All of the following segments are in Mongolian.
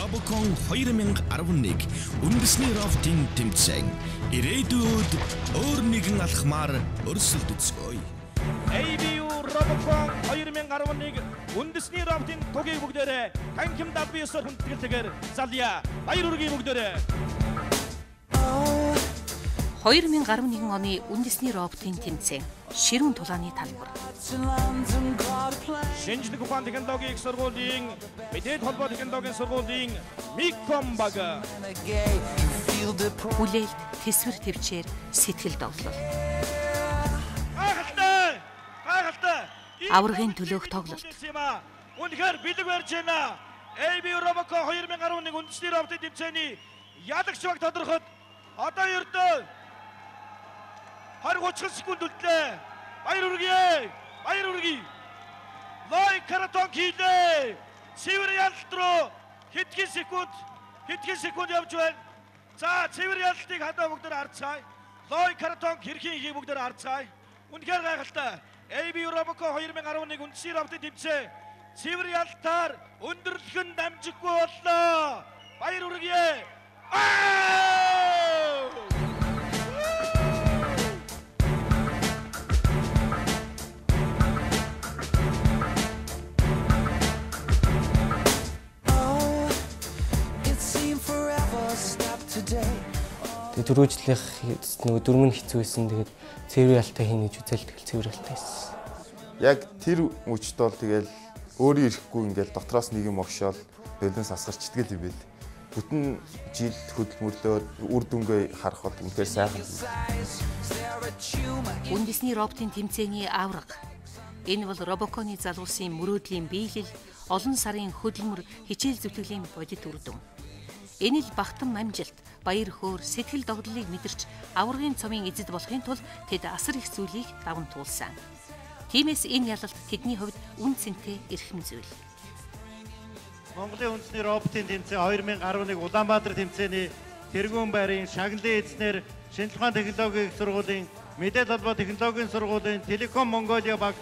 Robocon 2011 үндэсний рафтинг тэмцээн ирээдүйд өөр нэгэн алхмаар өрсөлдөж үзье. ABU Robocon 2011 үндэсний рафтинг тугийг бүгдээрээ танхим W-с хүндэтгэлтэйгээр залъя. Баяр хүргэе бүгдээрээ. 2011 оны үндэсний роботын тэмцээн ширүүн тулааны талбар. Шинжлэх ухаан технологийн их сургуулийн мэдээд холбоо технологийн сургуулийн Миком баг. Хүлээлт, тэсвэр төвчээр сэтгэл довлол. Гайхалтай. Аваргын төлөөх тоглолт. Үнэхээр бэлэг барьж байна. ABU Robocon 2011 үндэсний роботын тэмцээний ялагч баг тодорхойд одоо ердөө 20-30 секунд үлдлээ. Баяр хүргэе. Лой каратон хийлээ. Цэвэр ялалт руу хэдхэн секунд явж байна. За цэвэр ялалтыг хадаа бүгд харцгаая. Лой каратон хэрхэн хийх бүгд харцгаая. Үнэхээр гайхалтай. ABU Robocon 2011 үндэсний роботын тэмцээн цэвэр ялалтаар өндөрлөх нь дамжиггүй боллоо. Баяр хүргэе. Дөрөвжлэх нөгөө дөрмөн хэцүү байсан. Тэгээд цэвэр ялтай хийнэ гэж үзэл тэгэл цэвэр ялтай байсан. Яг тэр мөчд бол тэгэл өөрөө ирэхгүй ингээл дотроос нэг юм огшоол бэлэнс асгарчдаг юм байл. Бүтэн жил хөдөлмөрлөө үр дүнгээ харах бол үнэхээр сайхан. Үндэсний роботын тэмцээний авраг. Энэ бол Robocon-ы залуусын мөрөөдлийн биелэл, олон сарын хөдөлмөр, хичээл зүтгэлийн бодит үр дүн. Энэ л багтан амжилт, баяр хөөр, сэтгэл догдлыг мэдэрч аваргын цомын эзэд болохын тулд тэд асар их зүйлийг даван туулсан. Тиймээс энэ ялалт тэдний хувьд үн цэнтэй эрхэм зүйл. Монголын үндэсний роботын тэмцээн 2011 Улаанбаатар тэмцээний тэргүүн байрын шагналын эзнэр шинжлэх ухааны технологийн их сургуулийн мэдээлэл холбоо технологийн сургуулийн Телеком Монголиа баг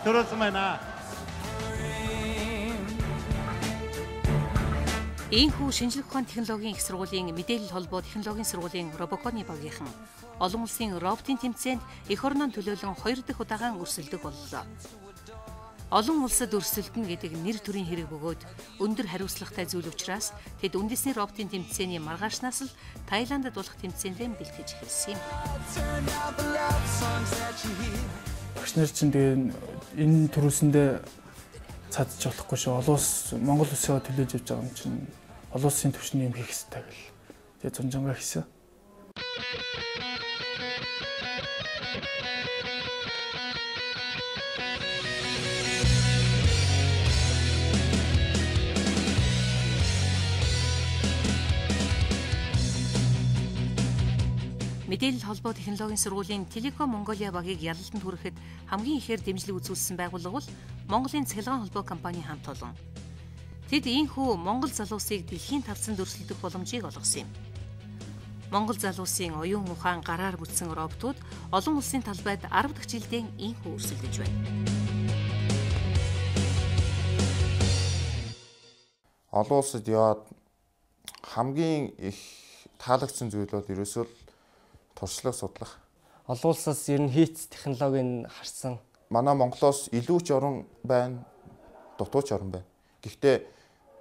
төрүүлсэн байна. Ийхүү шинжлэх ухааны технологийн их сургуулийн мэдээлэл холбоо технологийн сургуулийн Robocon-ы багийнхан олон улсын роботын тэмцээнд эх орноо төлөөлөн 2 дахь удаагаан өрсөлдөх боллоо. Олон улсад өрсөлдөнө гэдэг нэр төрийн хэрэг бөгөөд өндөр хариуцлагатай зүйл учраас тэд үндэсний роботын тэмцээний маргаашнаас л Таиландд болох тэмцээндээ бэлтгэж эхэлсэн юм. Багш нар чинь тэгээ энэ төрөөсөндөө цадж болохгүй шүү. Олон улс Монгол улсаа төлөөж явж байгаа юм чинь олон улсын түвшний юм хийх хэрэгтэй гэл. Тэгээ зунжангаа хийсэн. Мэдээлэл холбоо технологийн сургуулийн Телеком Монголиа багийг ялалтанд хүрэхэд хамгийн ихээр дэмжлэг үзүүлсэн байгууллага бол Монголын цахилгаан холбоо компани хамт олон. Тэд ийхүү Монгол залуусыг дэлхийн тавцанд өрсөлдөх боломжийг олгосон юм. Монгол залуусын оюун ухаан гараар бүтсэн роботууд олон улсын талбайд 10 дахь жилдээ ийхүү өрсөлдөж байна. Олон улсад яваад хамгийн их таалагдсан зүйл бол ерөөсөө туршлага судлах. Олон улсаас ер нь хийц технологиг харсан. Манай Монголоос илүү ч орон байна, дутуу ч орон байна. Гэхдээ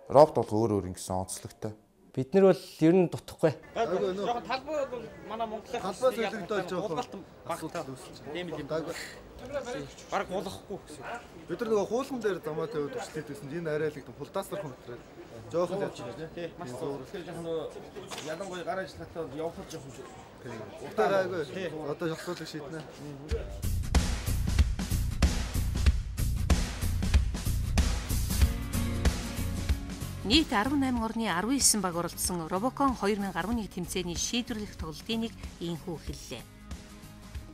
робот бол өөр ингэсэн онцлогтой. Бид нар бол ер нь дутхгүй. Жохон талбай бол манай Монголын талбай зөвлөгдөж жохон багтаа үүсэж тийм юм. Бараг болохгүй гэсэн. Бид нар нөгөө хуулан дээр замаа тавиад туршлаад байсан. Энэ арайлаг хулдаасар хүндрээ. Жохон яаж байна тий. Маш зур. Тэгэхээр жохон ялангуяа гар ажиллахтаа явах жохон шүү. Утгаараагүй. Одоо явуулах шийднэ. Нийт 18 орны 19 баг оролцсон Robocon 2011 тэмцээний шийдвэрлэх тоглолтын нэг ийхүү хэллээ.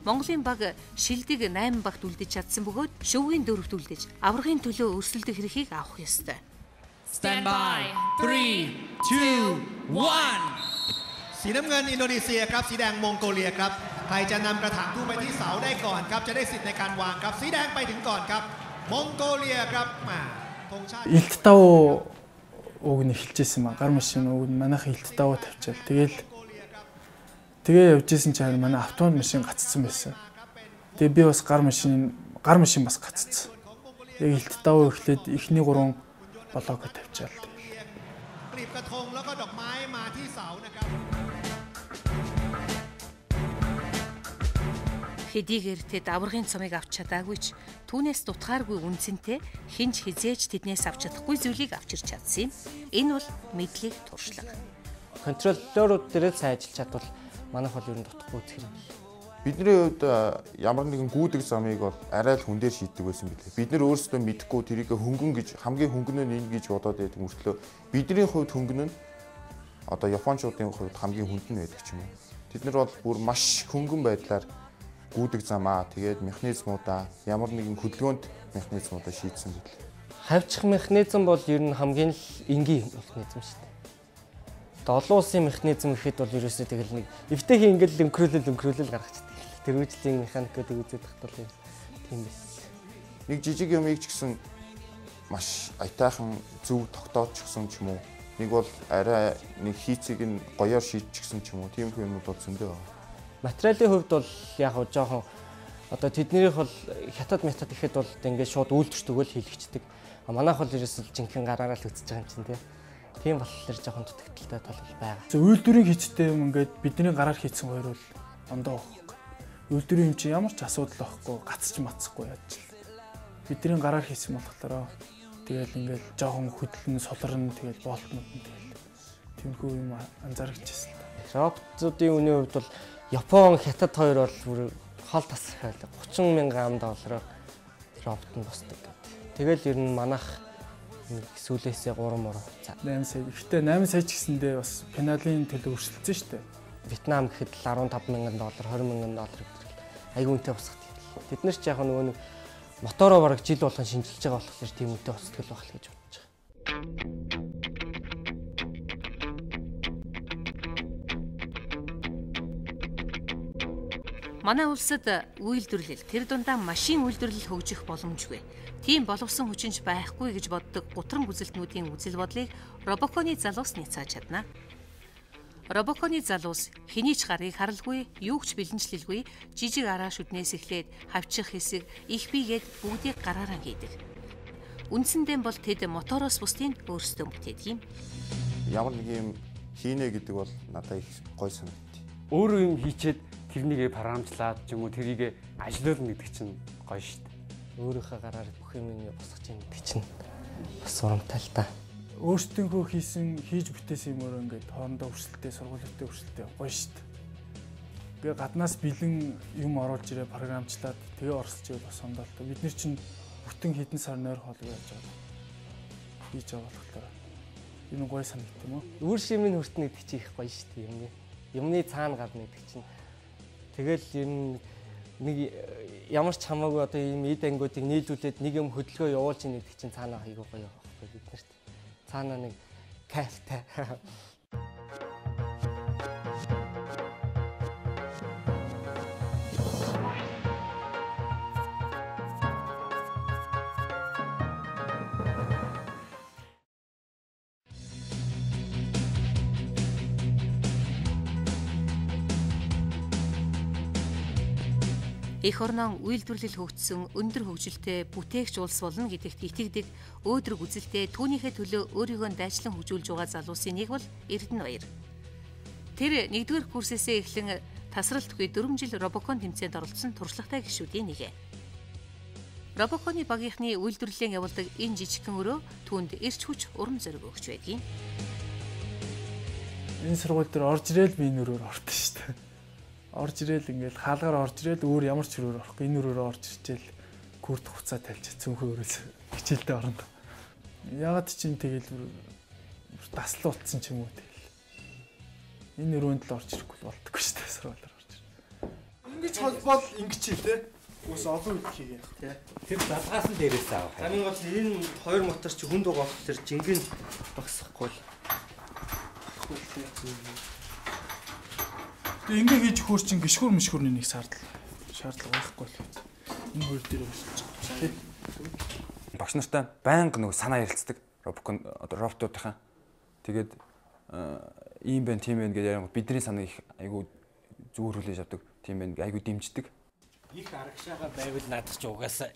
Монголын баг шилдэг 8 багт үлдэж чадсан бөгөөд шөвгийн дөрөвт үлдэж аврагын төлөө өрсөлдөх эрхийг авах ёстой. Stand by. 3, 2, 1. สีน้ำเงินอินโดนีเซียครับสีแดงมองโกเลียครับใครจะนำกระถางทูบไปที่เสาได้ก่อนครับจะได้สิทธิ์ในการวางครับสีแดงไปถึงก่อนครับมองโกเลียครับมาธงชาติ Илт тав уг нь эхэлжсэн маа. Гар машин уг нь манайх хилт даваа тавьчаал. Тэгээ явжсэн чинь манай автомат машин гаццсан байсан. Тэгээ би бас гар машин бас гаццсан. Тэгээ хилт даваа эхлээд эхний 3 блок тавьчаал. Хэдийгээр тэд аврагын цомыг авч чадаагүй ч түүнээс дутгааргүй үнцэнтэй хинж хизээж тэднээс авч чадахгүй зүйлийг авчирч чадсан юм. Энэ бол мэдлэг туршлага. Контроллерууд дээрээ сайн ажиллаж чадвал манайх бол ер нь дутхгүй үзэх юм. Бидний хувьд ямар нэгэн гүйдэг замыг бол арай л хүн дээр шийддэг байсан билээ. Бид нар өөрсдөө мэдэхгүй тэрийг хөнгөн гэж хамгийн хөнгөн нь энэ гэж бодоод байдаг мөртлөө бидний хувьд хөнгөн нь одоо японочдын хувьд хамгийн хүнд нь байдаг ч юм уу. Тэд нар бол бүр маш хөнгөн байдлаар гүйдэг замаа тэгээд механизмуудаа ямар нэгэн хөдөлгөөнд механизмуудаа шийдсэн бэл. Хавьчих механизм бол ер нь хамгийн л энгийн механизм шүү дээ. Олон улсын механизм гэхэд бол ерөөсөө тэгэл нэг эвтэйх ингээл өнкрүүлэл гаргацдаг. Тэрүүжлийн механикуудыг үзээд тахтал юм тийм байсан. Нэг жижиг юмыг ч гэсэн маш аятайхан зөв тогтоочсон ч юм уу. Нэг бол арай нэг хийцийг нь гоёор шийдчихсэн ч юм уу. Тийм юмнууд бол зөндөө байна. Материалын хувьд бол яг хоо жоохон одоо тэднийх бол хятад метод ихэд бол ингээд шууд үйлдвэрч төгөөл хийлгчдэг. Манайх бол ерөөсөл жинхэнэ гараараа л үзэж байгаа юм чинь тийм болохоор жоохон дутагдaltaй тал байгаа. Үйлдвэрийн хийцтэй юм ингээд бидний гараар хийцэн хоёр бол ондоо байхгүй. Үйлдвэрийн юм чи ямар ч асуудал байхгүй, гацч мацхгүй яаж л. Бидний гараар хийсэн болохоор тэгэл ингээд жоохон хөдлөн солорно тэгэл болтнууд нь тэгэл тиймхүү юм анзаарчихсан. Роботуудын үнийн хувьд бол Япон, Хятад хоёр бол бүр хол тасрах байлаа. 30,000 ам доллараар робот нь босдог гэдэг. Тэгэл ер нь манайх сүүлээсээ 3 мөр. 8 сая. Гэхдээ 8 сая ч гэсэндээ бас пеналийн төлөө өрсөлдсөн шүү дээ. Вьетнам гэхэд $15,000, $20,000 гэдэг. Айгүй үнэтэй босгох. Тэд нар ч яг нөгөө нэг мотороо бараг жил болгон шинжилж байгаа болохоор тийм үнэтэй босдог байх л гэж бодож байгаа. Манай улсад үйлдвэрлэл тэр дундаа машин үйлдвэрлэл хөгжих боломжгүй. Тийм боловсон хүчинч байхгүй гэж боддог гутран үзэлтнүүдийн үзэл бодлыг Робоконы залуус няцааж чадна. Робоконы залуус хэний ч гарыг харалгүй, юу ч бэлэнчлэлгүй, жижиг араа шүднээс эхлээд хавчих хэсэг их бигээд бүгдийг гараараа хийдэг. Үндсэндээ бол тэд мотороос бусдыг өөрсдөө бүтээдэг юм. Ямар нэг юм хийнэ гэдэг бол надад их гой санагдтыг. Өөрөө юм хийчээд тэрнийг програмчлаад ч юм уу тэрийг ажиллуулна гэдэг чинь гоё шүү дээ. Өөрийнхөө гараар бүх юм босгож яах гэдэг чинь бас урамтай л та. Өөрсдийнхөө хийж бүтээсэн юмөр ингээд хоорондоо өрсөлдөө, сургуулиудтай өрсөлдөө гоё шүү дээ. Тэгээ гаднаас бэлэн юм оруулж ирээ програмчлаад тэгээ орсолж ивэл бас ондоолтой. Бид нар чинь бүтэн хэдэн сар нойр хоолой яаж байгаа. Хийж байгаа болохоор энэ гоё санагт юм уу? Үр шимийн хүртнэ гэдэг чинь их гоё шүү дээ. Юмны цаана гарна гэдэг чинь. Тэгэл ер нь нэг ямар ч хамаагүй одоо ийм эд ангиудыг нийлүүлээд нэг юм хөдөлгөөн явуулж ийн гэдэг чинь цаанаа айгүй гоё байхгүй бид нарт. Цаанаа нэг кайфтай. Эх орнон үйлдвэрлэл хөгжсөн өндөр хөгжилтэй бүтээгч улс болно гэдэгт итгэдэг өөдрөг үзэлтэй түүнийхээ төлөө өөрийгөө дайчлан хөгжүүлж байгаа залуусын нэг бол Эрдэнэбаяр. Тэр 1-р курсээсээ эхлэн тасралтгүй 4 жил Робокон тэмцээнд оролцсон туршлагатай гишүүдийн нэг. Робоконы багийнхны үйлдвэрлэлийн явуулдаг энэ жижигхэн өрөө түүнд эрч хүч урам зориг өгч байдгийг. Энэ сургууль дээр орж ирэл би энэ өрөөр ортсон шүү дээ. Орж ирэл ингээл хаалгаар орж ирэл өөр ямар ч өрөөр орохгүй энэ өрөөрөө орж ирчээл күрд хуцаа тавьж цөөнхөө өрөөс хичээлдээ оронд. Ягаад ч юм тэгэл даслан утсан ч юм уу тэгэл. Энэ өрөөнд л орж ирэхгүй болдоггүй шүү дээ сургуулиар орж ир. Ингэж холбоол ингэж хий те. Ус олон үед хийгээ те. Тэр залгаас нь дээрээс авах. Хамгийн гол энэ хоёр мотор чи хүнд байгаа болохоор жингийн багсахгүй л. Тэгээ ингээ хийж хөөр чин гიშгүр мишгүрний нэг шаардлага байхгүй л. Энэ хоёр дээр болчих. Багш нартай байнга нөгөө санаа ярилцдаг роботуудынхаа. Тэгээд ийм байна, тийм байна гэдэг ярингууд бидний санааг их айгүй зүгээр хүлээж авдаг. Тийм байна, айгүй дэмждэг. Их арагшаага байвал наадах ч угаасаа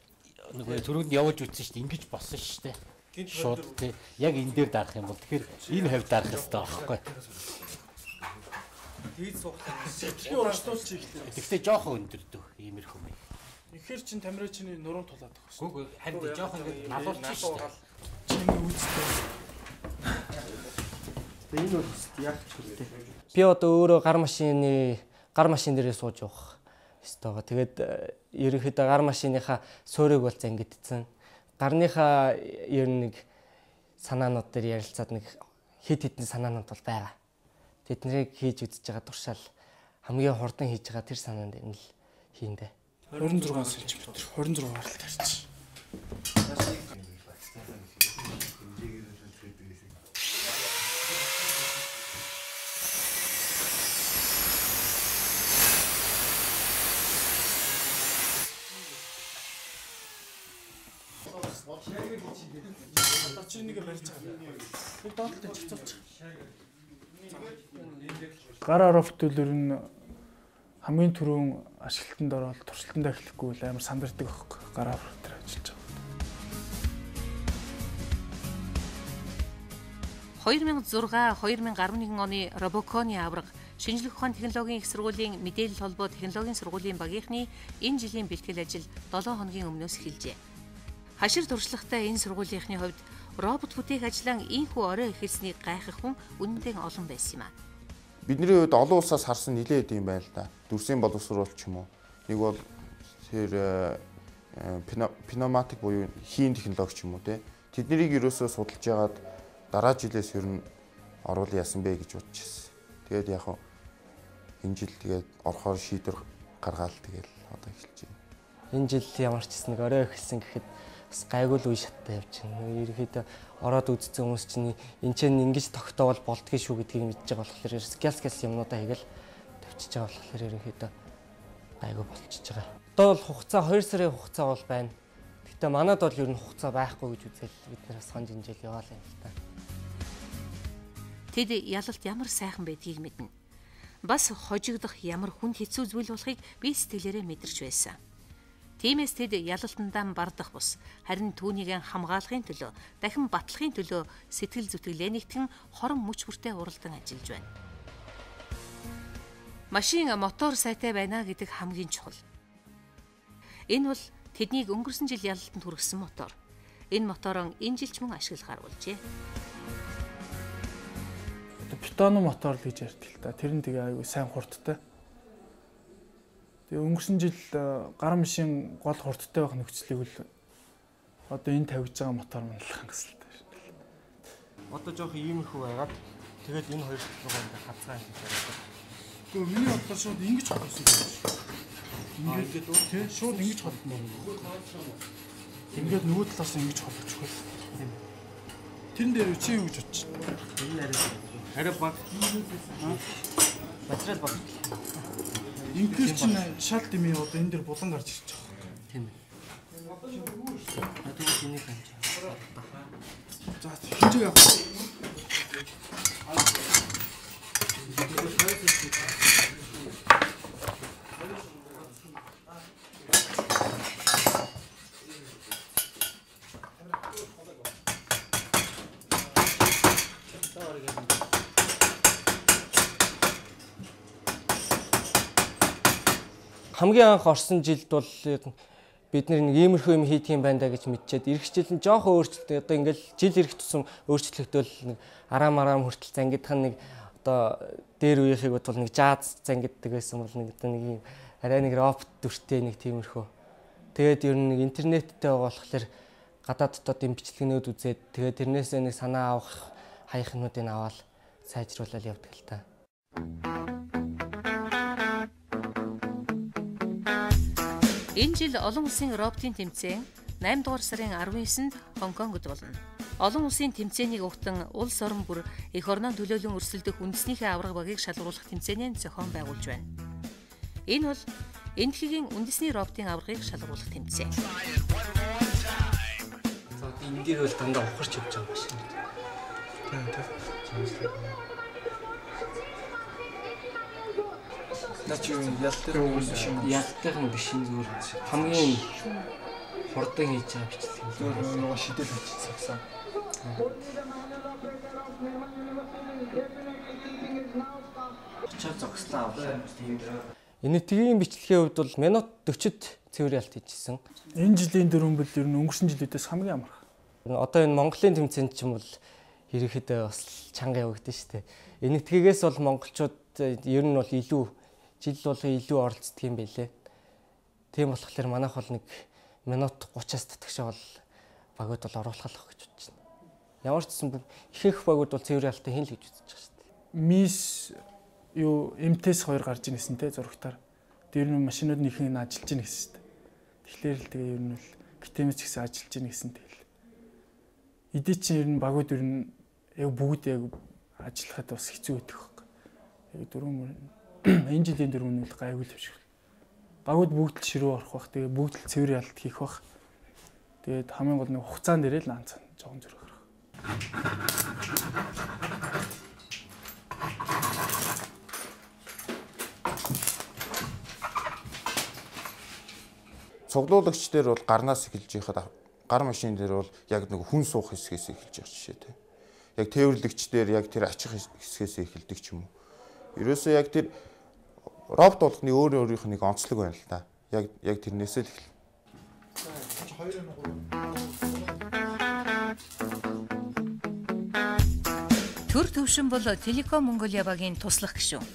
нөгөө түрүүнд явуулж үтсэн шүү дээ. Ингэж болсон шүү дээ. Шууд тий. Яг энэ дээр дарах юм бол тэгэхээр энэ хавьд дарах хэрэгтэй байхгүй. Дээд суухлаа. Сэтгэлийн урагшлуулч ихтэй. Тэгтээ жоохон өндөрдөг иймэрхүү юм. Ихэр чин тамирчны нуруу тулаад байгаа шүү. Гүг харин жоохон ингэ налуулчих шүү дээ. Чиний үүстэй. Энэ бол яг ч хэрэгтэй. Би одоо өөрөө гар машин дээрээ сууж явах ёстойгоо. Тэгээд ерөнхийдөө гар машиныхаа суурийг бол зангидсан. Гарныхаа ер нь нэг санаанууд дээр ярилцаад нэг хэд хэдэн санаанууд бол байгаа. Тэднийг хийж үзэж байгаа туршаал хамгийн хурдан хийж байгаа тэр санаанд энэ л хийндэ. 26 см, 26 гаралт тарьчих. Гар аравтуулэр нь хамгийн түрүүн ашиглалтанд ороод туршилтанд эхлэхгүй л амар сандардаг байхгүй гар аврах дээр ажиллаж байгаа. 2006-2011 оны Робоконы аварга шинжлэх ухааны технологийн их сургуулийн мэдээлэл холбоо технологийн сургуулийн багийнхны энэ жилийн бэлтгэл ажил 7 хоногийн өмнөөс эхэлжээ. Хашир туршлагатай энэ сургуулийнхны хувьд робот бүтээх ажлаа ийхүү орой эхэлснийг гайхах хүн үнэндээ олон байсан юм а. Бидний хувьд олон улсаас харсан нэлээд юм байна л да. Дүрсийн боловсруулалт ч юм уу. Нэг бол тэр пневматик буюу хийн технологи ч юм уу те. Тэднийг ерөөсөө судалж яагаад дараа жилээс ер нь оруулах яасан бэ гэж бодож байсан. Тэгээд яг энэ жил тэгээд орохоор шийдвэр гаргаал тэгээд одоо эхэлж байна. Энэ жил ямар ч гэсэн нэг орой эхэлсэн гэхэд бас гайгүй л үе шаттай явж байна. Ерөнхийдөө ороод үзсэн хүмүүс чинь энэ ч ингэж тогтоовол болдгийг шүү гэдгийг мэдж байгаа болохоор скелс юмнуудаа хийгээл тавьчихж байгаа болохоор ерөнхийдөө гайгүй болчихж байгаа. Одоо бол хугацаа 2 сарын хугацаа бол байна. Гэхдээ манад бол ер нь хугацаа байхгүй гэж үзэл бид нэр санаж инжил яваал юм л та. Тэд ялалт ямар сайхан байдгийг мэднэ. Бас хожигдох ямар хүн хэцүү зүйл болохыг би сэтгэлээрээ мэдэрч байсан. Тиймээс тэд ялалтандаа бардах бус харин түүнийг хамгаалахын төлөө дахин батлахын төлөө сэтгэл зүтгэлээ нэгтгэн хорон мөч бүртээ уралдан ажиллаж байна. Машин мотор сайтай байна гэдэг хамгийн чухал. Энэ бол тэднийг өнгөрсөн жил ялалтанд хүргэсэн мотор. Энэ моторон энэ жилч мөн ашиглахаар болжээ. Питоно мотор л гэж ярьдаг л да. Тэр нь тэгээ аюу сайн хурдтай. Тэгээ өнгөрсөн жил гар машин гол хурдтай байх нөхцөлийг л одоо энэ тавьж байгаа мотор манлахын гэсэлтэй шин. Одоо жоох иймэрхүү байгаад тэгээд энэ хоёр руугаа ингээ хацгаа хийж байгаа. Гэхдээ миний бодлоор шууд ингэж холсон юм шиг. Ингээд тий шууд ингэж холдмоо. Ингээд нөгөө талаас ингэж холдчихвол. Тэрэн дээр чи юу гэж бодчих. Энэ арай баг. Материал баг. Ингээр чинь шал дэмий одоо энэ дээр булан гарч ирж байгаа. Тийм ээ. Одоо чиний хэмж. За хинжээ яах вэ? Хамгийн анх орсон жилд бол бид нэг иймэрхүү юм хийх юм байна да гэж мэдчихэд эх жил нь жоохон өөрчлөлт одоо ингээл жил ирэх тусам өөрчлөгдөөл нэг араам хүртэл зангидах нэг одоо дээр үеийнхийг бол нэг жаз зангиддаг байсан бол нэг одоо нэг юм арай нэг робот дүртэй нэг тиймэрхүү. Тэгээд ер нь нэг интернеттэй байгаа болохоор гадаад дотоод юм бичлэгнүүд үзээд тэгээд тэрнээсээ нэг санаа авах хаягнуудыг аваад сайжруулаад явдаг л та. Энэ жил олон улсын роботын тэмцээн 8 дугаар сарын 19-нд Хонконгод болно. Олон улсын тэмцээнийг угтан улс орон бүр эх орноо төлөөлөн өрсөлдөх үндэснийхээ авраг багийг шалгуулах тэмцээнийн зохион байгуулж байна. Энэ бол Энэтхэгийн үндэсний роботын аврагыг шалгуулах тэмцээн. Энэ дээр бол дандаа ухарч явж байгаа юм шиг. Наач юу ялтайхан биш зүгээр хамгийн хурдан хийж байгаа бичлэг юм. Зүгээр нөгөө шидэл хийчихсэн. Зогслоо авлаа. Энэ тгийн бичлэгийн хувьд бол минут 40-д цэвэр ялт хийжсэн. Энэ жилийн дөрвөн бөл ер нь өнгөрсөн жилүүдээс хамгийн амарх. Одоо энэ Монголын тэмцээнд ч юм бол ерөнхийдөө бас чанга явагдсан шүү дээ. Энэ тгийгээс бол монголчууд ер нь бол илүү жил болгон илүү оролцдог юм байлээ. Тийм болохоор манайх бол нэг минут 30-аас татгшаа бол багууд бол оруулах гэж бодож байна. Ямар ч гэсэн ихэнх багууд бол цэвэр ялтаа хийн л гэж үзэж байгаа шүү дээ. Мис юу МТС 2 гарч ийн гэсэн те зурагтаар. Тэр нь машинууд нь ихэнх нь ажиллаж ийн гэсэн шүү дээ. Тэгэхээр л тэгээ ер нь бол гитэмч гэсэн ажиллаж ийн гэсэн тэгэл. Эдээ чинь ер нь багууд ер нь яг бүгд яг ажиллахад бас хэцүү байдаг хөөх. Яг дөрөв энэ жилийн дөрвөн нь гайгүй л биш. Багууд бүгд л ширүү орох бах. Тэгээ бүгд л цэвэр ялт хийх бах. Тэгээд хамгийн гол нэг хугацаан дээрээ л анцсан жоохон зөрөх. Цуглуулагч дээр бол гарнаас эхэлж яхад гар машин дээр бол яг нэг хүн суух хэсгээс эхэлж байгаа жишээ те. Яг тээвэрлэгч дээр яг тэр ачих хэсгээс эхэлдэг ч юм уу. Ерөөсөө яг тэр робот болгоны өөрийнх нь нэг онцлог байна л да. Яг тэрнээсээ л эхэл. Төр төвшин бол Телеком Монголиа багийн туслах гишүүн.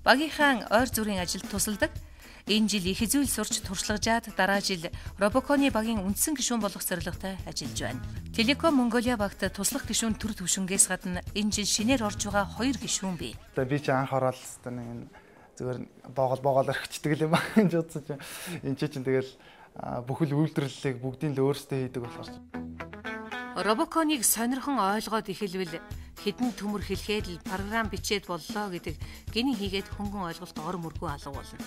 Багийнхаа ойр зүрийн ажилд тусалдаг. Энэ жил их зүйл сурч туршлагажаад дараа жил Робоконы багийн үндсэн гишүүн болох зорилготой ажиллаж байна. Телеком Монголиа багт туслах гишүүн төр төвшингээс гадна энэ жил шинээр орж байгаа 2 гишүүн бий. Би ч анх ороод нэг зүгээр боогол орхичдаг юм аа гэж бодсоч. Энд чинь тэгэл бүхэл үйлдвэрлэлийг бүгдийг л өөрсдөө хийдэг болохоор. Робоконыг сонирхон ойлгоод эхэлвэл хэдэн төмөр хэлэхэд л програм бичээд боллоо гэдэг гинэ хийгээд хөнгөн ойлголт ор мөргөө алга болно.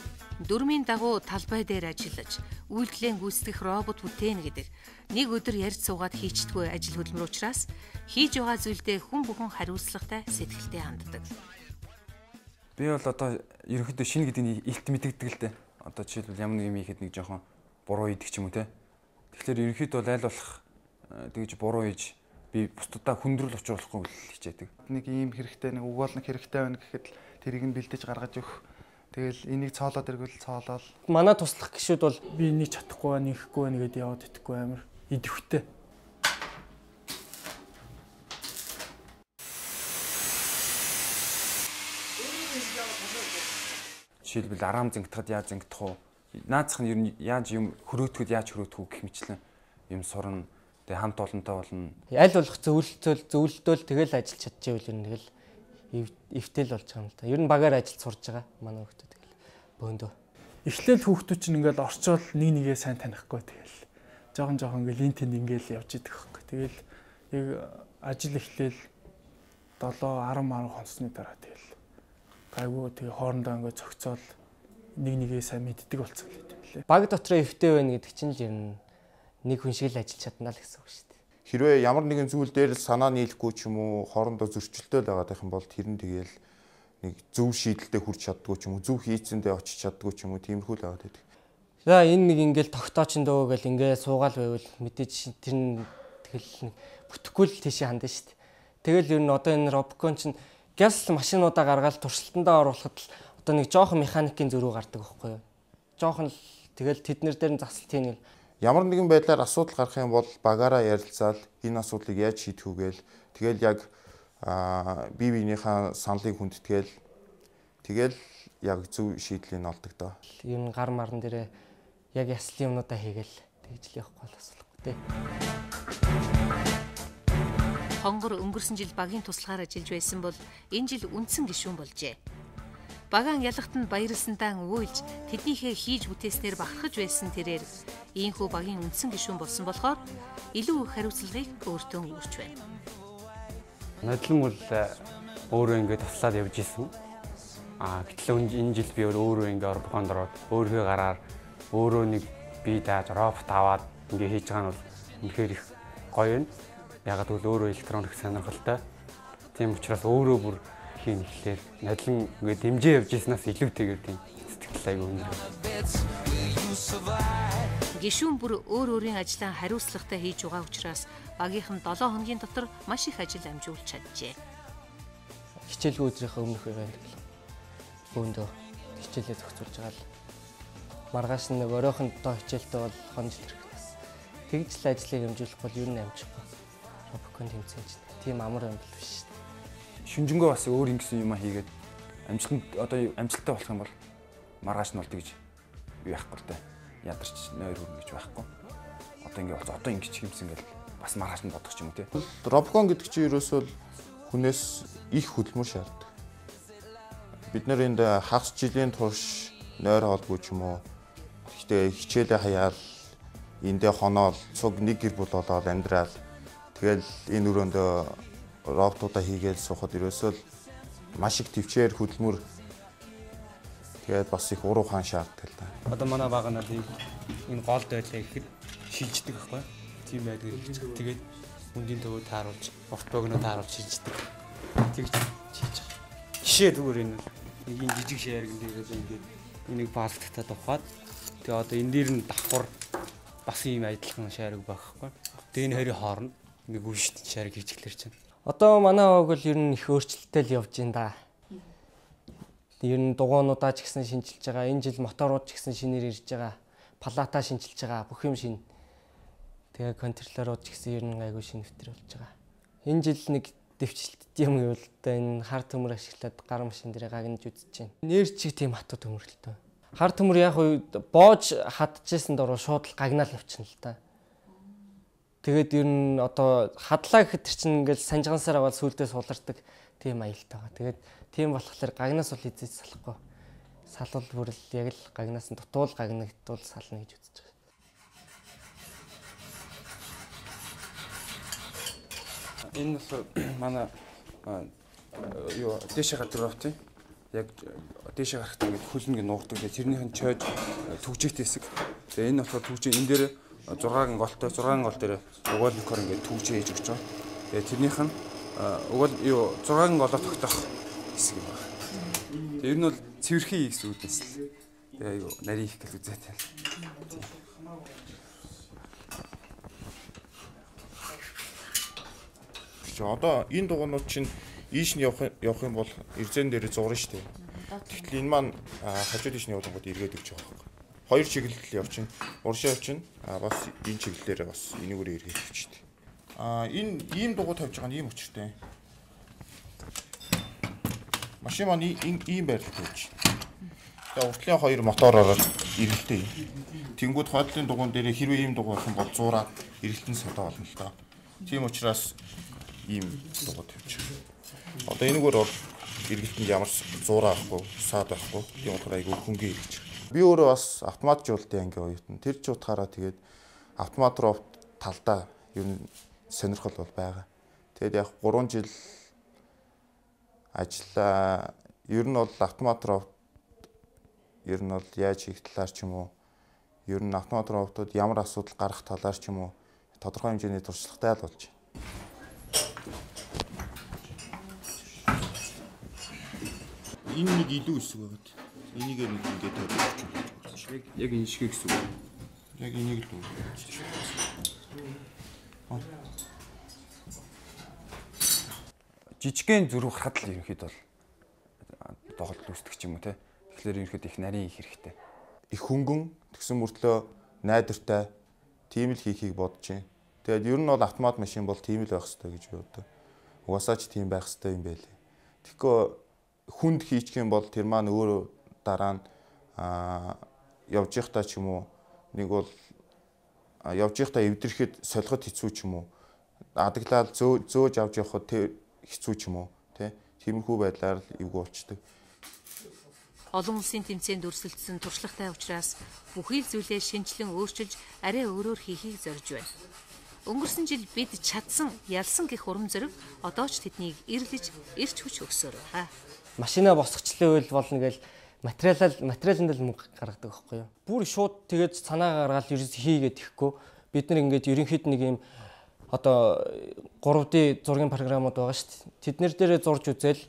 Дөрмийн дагуу талбай дээр ажиллаж, үйлдэлээ гүйцэтгэх робот бүтээн гэдэг нэг өдөр ярьж суугаад хийчдэггүй ажил хөдөлмөр учраас хийж байгаа зүйлдээ хүн бүхэн хариуцлагатай сэтгэлтэй ханддаг. Би бол одоо ерөнхийдөө шинэ гэдгийг илт мэддэг л дээ. Одоо жишээлбэл ямар нэг юм хийхэд нэг жоохон буруу хийдэг ч юм уу те. Тэгэхээр ерөнхийдөө аль болох тэгж буруу хийж би бусдадаа хүндрэл учруулахгүй хичээдэг. Нэг ийм хэрэгтэй нэг угаалнах хэрэгтэй байна гэхэд тэрийг нь бэлдэж гаргаж өгөх. Тэгэл энийг цоолоод иргүүл цоолол. Манай туслах гишүүд бол би энийг чадахгүй байна, нэхэхгүй байна гэдээ яваад итгэхгүй амар идэвхтэй. Жишээлбэл арам зингтахад яаж зингтах уу? Наацх нь ер нь яаж юм хөрөөтгöd яаж хөрөөтгөх гэх мэтлэн юм сурна. Тэгээ хамт олонтой болно. Аль болох зөвлөлтөөл тэгэл ажиллаж чадчихвэл ер нь тэгэл эвтэл болж байгаа юм л да. Ер нь багаар ажиллаж сурж байгаа манай хүүхдүүд тэгэл бөөндөө. Эхлээл хүүхдүүд чинь ингээл орчоол нэг нэгээ сайн танихгүй тэгэл жоохон ингээл эн тэнд ингээл явж идэх хөхгүй. Тэгэл яг ажил эхлээл 7-10 хонсны дараа тэгэл гайгүй тэгээ хоорондоо ингээд цогцоол нэг нэгээ сайн мэддэг болцсон л юм лээ. Баг дотроо эвтэй байна гэдэг чинь л ер нь нэг хүн шиг л ажиллаж чадна л гэсэн үг шүү дээ. Хэрвээ ямар нэгэн зүйл дээр л санаа нийлэхгүй ч юм уу хоорондоо зөрчилтэй л байгаа юм бол тэр нь тэгэл нэг зөв шийдэлтэд хүрч чаддгүй ч юм уу зөв хийцэндээ очиж чаддгүй ч юм уу тиймэрхүү л байгаа гэдэг. За энэ нэг ингээл тогтооч дөө гэл ингээ суугаал байвал мэдээж тэр нь тэгэл бүтэхгүй л тийшээ хандна шүү дээ. Тэгэл ер нь одоо энэ Робокон чинь газ машинуудаа гаргаад туршилтандаа оруулахад л одоо нэг жоохон механикийн зөрүү гардаг байхгүй юу? Жоохон л тэгэл тэднэр дээр нь засалт хийн. Ямар нэгэн байдлаар асуудал гарах юм бол багаараа ярилцаад энэ асуудлыг яаж шийдэх үү гээл тэгэл яг бие биенийхээ саналыг хүндэтгээл тэгэл яг зөв шийдлийг нь олдог доо. Юм гар марн дээрээ яг яслын юмнуудаа хийгээл тэгж л явахгүй бол асуулахгүй тий. Хонгор өнгөрсөн жил багийн туслахаар ажиллаж байсан бол энэ жил үндсэн гишүүн болжээ. Багаан ялагт нь баярлсандаа уйлж тэднийхээ хийж бүтээснээр бахархаж байсан тэрээр ийхүү багийн үндсэн гишүүн болсон болохоор илүү их хариуцлагыг өөртөө өрч байна. Нодлон бол өөрөө ингээд туслаад явж исэн. Гэтэл энэ жил би өөрөө ингээд Робоконд ороод өөрийнхөө гараар өөрөө нэг бие дааж робот аваад ингээд хийж байгаа нь бол үнэхээр их гоё юм. Ягаад гэвэл өөрөө электроник сонирхолтой. Тийм учраас өөрөө бүр хийн ихлээр нодлон ингээд дэмжээ явж ирснаас илүүтэйгээр тийм сэтгэл айгүй өндөр. Гишүүн бүр өөр өөрийн ажлаа хариуцлагатай хийж байгаа учраас багийнхан 7 хоногийн дотор маш их ажил амжуулж чаджээ. Хичээлгүй өдрийнхөө өмнөх байгаад өөндөө хичээлээ зохицуулж байгаа л маргааш нэг оройхон доо хичээлтэй бол хонж төрөхнээс тэгж л ажлыг амжуулах бол юу нэмчихгүй. Робокон тэмцээч. Тийм амар юм биш. Шүнжэнгөө бас өөр ингэсэн юм хийгээд амжилттай болох юм бол маргааш нь бол тэгж юу яахгүй л дээ. Ядарч нойр өрнө гэж байхгүй. Одоо ингэ болц одоо ингэ чимсэн гэл бас маргааш нь бодох ч юм уу тий. Робокон гэдэг чинь ерөөсөө хүнээс их хөдөлмөр шаарддаг. Бид нэр энд хагас жилийн турш нойр хоолгүй ч юм уу. Гэхдээ хичээлээ хаяал эндээ хоноол цуг нэг гэр бүл болоод амьдрал тэгэл энэ өрөөндөө роботуудаа хийгээд суухад ерөөсөө маш их төвчээр хөдөлмөр тэгээд бас их уруу хаан шаарддаг л да. Одоо манай баг нь энэ голд байлаа гэхэд шилждэг байхгүй. Тийм байдаг. Тэгээд хүндийн төвөө тааруулж, урт богино тааруулж шилждэг. Тэгж хийж байгаа. Жишээ зүгээр энэ нэг жижиг шаарган дээрээс ингээд энийг баалтагтаад ухаад тэгээ одоо энэ дээр нь давхар бас ийм адилхан шаарга байхгүй. Тэгээ энэ хоёрын хооронд нэг үршит шаарга хийчихлэр чинь. Одоо манай баг бол ер нь их өөрчлөлттэй л явж байна да. Ер нь дугуйнуудаа ч гэсэн шинжилж байгаа. Энэ жил моторууд ч гэсэн шинээр ирж байгаа. Палата шинжилж байгаа. Бүх юм шинэ. Тэгээ контроллерууд ч гэсэн ер нь айгүй шинэ өвтөр болж байгаа. Энэ жил нэг дэвшилт юм гэвэл энэ хар төмөр ашиглаад гар машин дээр гагнаж үзэж байна. Нэр чиг тийм хатуу төмөрлөлтөө. Хар төмөр яг боож хадчихсан дөрөв шууд л гагнаал явчихна л та. Тэгээд ер нь одоо хадлаа гэхэд чинь ингээл санжгансаар аваад сүулдээ сулардаг тийм аюултай байгаа. Тэгээд тийм болохоор гагнаас бол эзэж салахгүй. Салвал бүрэл яг л гагнаас нь дутуул гагнагдвал сална гэж үзэж байгаа. Энэ бол манай юу дэше гадар авт яг дэше гарахтаа ингэ хөлнг нуурдаг. Тэрнийхэн чойж түгжээт хэсэг. Тэгээ энэ болохоор түгжээ энэ дээр 6 голтой 6 гол дээр угаалнахаар ингэ түгжээ хийж өгч байгаа. Тэгээ тэрнийх нь угаал юу 6 голоо тогтоох хэсэг юм байна. Тэгээ ер нь бол цэвэрхий гэсэн үгнээс л тэгээ юу нарийн их гэл үзээд байна. Одоо энэ дугуйнууд чинь ийш нь явах юм бол эрзэн дээр зурна шүү дээ. Тэгтэл энэ маань хажууд ийш нь явуулангууд эргээд өгч байгаа байхгүй. Хоёр чиглэл явчихна. Уршаа явчихна. Бас энэ чиглэлээр бас энийгээр эргээд өгчтэй. Энэ ийм дугуй тавьж байгаа нь ийм учиртай. Машин маань ийм байрлал тавьж. Тэгээ уртлын хоёр мотор ороод эргэлтэй. Тэнгүүд хойдлын дугуйн дээр хэрвээ ийм дугуй болох юм бол зуураад эргэлтэн содоо болно л доо. Тийм учраас ийм дугуй тавьж. Одоо энэгээр бол эргэлтэнд ямар зуураа авахгүй, саад байхгүй. Тийм болохоор айгүй хөнгө эргэж. Би өөрөө бас автоматжуулалтын анги оюутан. Тэр ч утгаараа тэгээд автомат руу талдаа ер нь сонирхол бол байгаа. Тэгээд яг 3 жил ажиллаа. Ер нь бол автомат руу ер нь бол яаж хийх талаар ч юм уу, ер нь автомат роботууд ямар асуудал гарах талаар ч юм уу тодорхой хэмжээний туршлагатай л болж байна. Энэ нэг илүү хэсэг байгаад. Энийг нэг ингээд тавьчих. Яг энэ шиг гэсэн үг. Яг энийг л үү. Жижигхэн зүрх харахад л ерөнхийд бол тоглолт үүсдэг ч юм уу те. Тэгэхээр ерөнхийд их нарийн их хэрэгтэй. Их хөнгөн тэгсэн мөртлөө найдвартай тийм л хийхийг бодож байна. Тэгээд ер нь бол автомат машин бол тийм л байх хэрэгтэй гэж боддог. Угаасаа ч тийм байх хэрэгтэй юм байлээ. Тэгэхгүй хүнд хийчих юм бол тэр маань өөрөө дараа нь явж байхдаа ч юм уу нэг бол явж байхдаа эвдрэхэд солиход хэцүү ч юм уу адаглал зөөж авч явхад хэцүү ч юм уу тиймэрхүү байдлаар л эвгүй болчдөг. Олон улсын тэмцээнд өрсөлдсөн туршлагатай учраас бүхий л зүйлээ шинжилэн өөрчилж арай өөрөөр хийхийг зорж байна. Өнгөрсөн жил бид чадсан, ялсан гэх урам зориг одоо ч тэднийг эрлэж, эрч хүч өгсөөр байна. Машина босгочлоо үйл болно гэж материаланд л мөнгө гаргадаг байхгүй юу. Бүр шууд тэгээд санаа гаргаад ерөөс хийгээд ихгүй. Бид нар ингээд ерөнхийд нэг юм одоо 3D зургийн програмууд байгаа шүү дээ. Тэднэр дээрээ зурж үзэл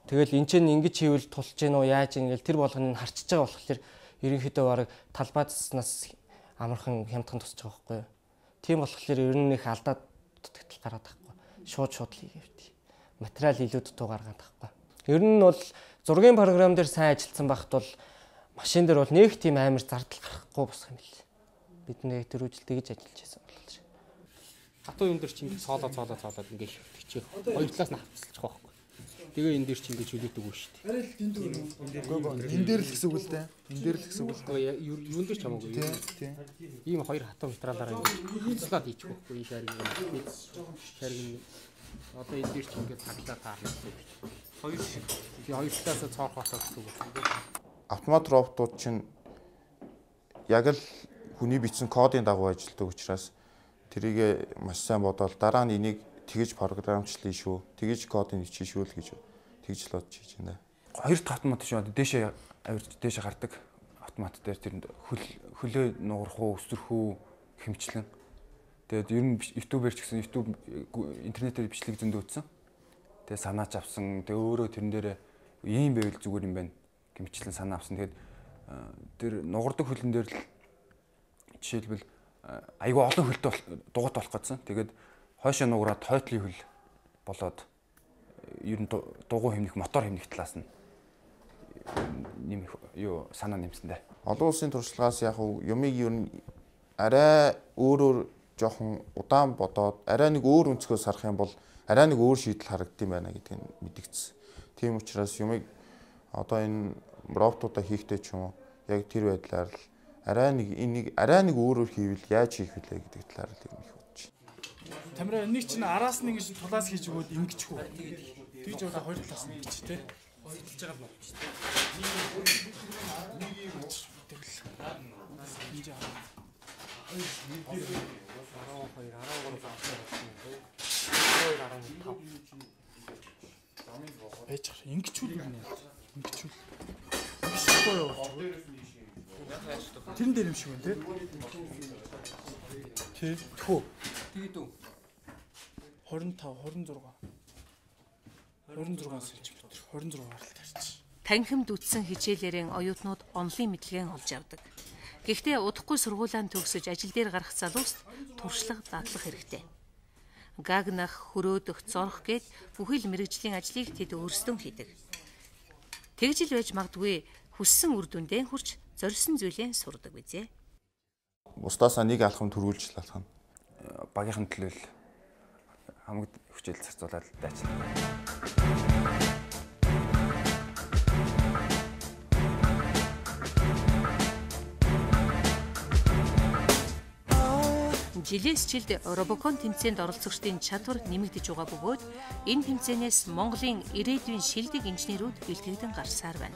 тэгэл энэ ч ингэж хийвэл тулж гин үү яаж ингээл тэр болгоныг харчиж байгаа болохоор ерөнхийдөө бараг талбай заснаас амархан хямдхан тусч байгаа байхгүй юу. Тийм болохоор ер нь их алдаад дутагдал гараад байхгүй. Шууд л хийгээвдий. Материал илүү дутуу гаргаад байхгүй. Ер нь бол зургийн програм дээр сайн ажилласан байхад бол машин дээр бол нэг тийм амар зардал гарахгүй босх юм лээ. Бид нэг тэр үжилт тэгж ажиллаж байсан бол. Хатуу юм дээр чи ингэ цоолоод ингэ хөвтчих. Хоёр талаас нь хавцалчих байхгүй. Тэгээ энэ дээр чи ингэ чөлөөдөг шүү дээ. Арай л энд дээр энэ дээр л гэсэн үг л дээ. Энэ дээр л гэсэн үг л дээ. Юун дээр ч хамаагүй. Тийм. Ийм хоёр хатуу материалаараа ингэ хөвцлаад хийчих байхгүй. Энэ шаргин одоо энэ дээр чи ингэ таглаа таарна гэсэн. Хоёр шиг. Тэгээ хоёр талаас цоорхоосоо гэсэн үг. Автомат роботууд чинь яг л хүний бичсэн кодын дагуу ажилладаг учраас тэрийг маш сайн бодоод дараа нь энийг тэгж програмчлаа шүү. Тэгж кодыг бичиж шүү л гэж тэгж л бодож хийж байна. Хоёр дахь автомат шүү. Дээшээ авирж дээшээ гардаг автомат дээр тэрэнд хөлөө нуурах уу, өсрөх үү хэмчлэн. Тэгээд ер нь YouTube-ээр ч гэсэн YouTube интернетээр бичлэг зөндөө үзсэн. Тэгээд санаач авсан. Тэгээд өөрөө тэрэн дээр ийм байвал зүгээр юм байна гэмчлэн санаа авсан. Тэгээд тэр нугардаг хөлн дээр л жишээлбэл айгүй олон хөлтэй дугуйт болох гэсэн. Тэгээд хойшоо нуураад хойтлын хөл болоод ер нь дугуй хэмнэх, мотор хэмнэх талаас нь нэмэх юу санаа нэмсэн дээ. Олон улсын туршлагаас яг юмыг ер нь арай өөрөөр жоохон удаан бодоод арай нэг өөр өнцгөөс харах юм бол арай нэг өөр шийдэл харагдсан байна гэдгийг мэдгдсэн. Тийм учраас юмыг одоо энэ роботуудаа хийхдээ ч юм уу яг тэр байдлаар л арай нэг өөрөөр хийвэл яаж хийх вүлээ гэдэг талаар л юм их бодож байна. Тамира нэг чинь араас нь ингэж тулаас хийж өгөөд ингэчихгүй. Тэгж одоо хоёр талаас нь ингэж тий. Хөдөлж байгаа юм шүү дээ. Ингэчүүл юм яа. Ингэчүүл. Ингэхгүй юу? Тэрэн дээр юм шиг байна тий. Тхүү. Тэгээд үү. 25, 26 см. 26 гаралт тарьчих. Танхимд үтсэн хичээлээрэн оюутнууд онлын мэдлэгээ олж авдаг. Гэхдээ удахгүй сургуулаа төгсөж ажил дээр гарах залууст туршлага дадлах хэрэгтэй. Гагнах, хөрөөдөх, зорох гээд бүхэл мэрэгжлийн ажлыг тэд өөрсдөө хийдэг. Тэгжил байж магадгүй хүссэн үр дүндээ хүрч зорьсон зүйлээ сурдаг бизээ. Бусдаасаа нэг алхам төрүүлж лалах нь багийнхан төлөөл хамаг хүчил зарцуулаад дайчлаа. Жилээс жилд Робокон тэмцээнд оролцогчдын чадвар нэмэгдэж байгаа бөгөөд энэ тэмцээнээс Монголын ирээдүйн шилдэг инженерүүд бэлтгэгдэн гарсаар байна.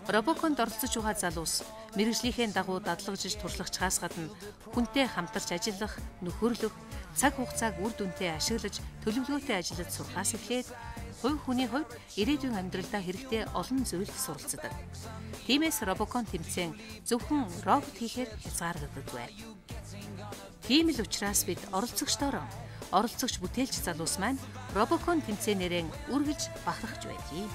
Робоконд оролцож байгаа залуус мэрэгжлийнхээ дагуу дадлагжиж туршлагачаас гадна хүнтэй хамтарч ажиллах, нөхөрлөх, цаг хугацааг үр дүнтэй ашиглаж төлөвлөгөөтэй ажиллаж сурахаас эхлээд хувь хүний хувьд ирээдүйн амьдралдаа хэрэгтэй олон зүйлд суралцдаг. Тиймээс Робокон тэмцээн зөвхөн робот хийхээр хязгаарлагддаггүй. Тийм л учраас бид оролцогч бүтээлч залуус маань Робокон тэмцээнээрээ үргэлж бахархж байдгийг.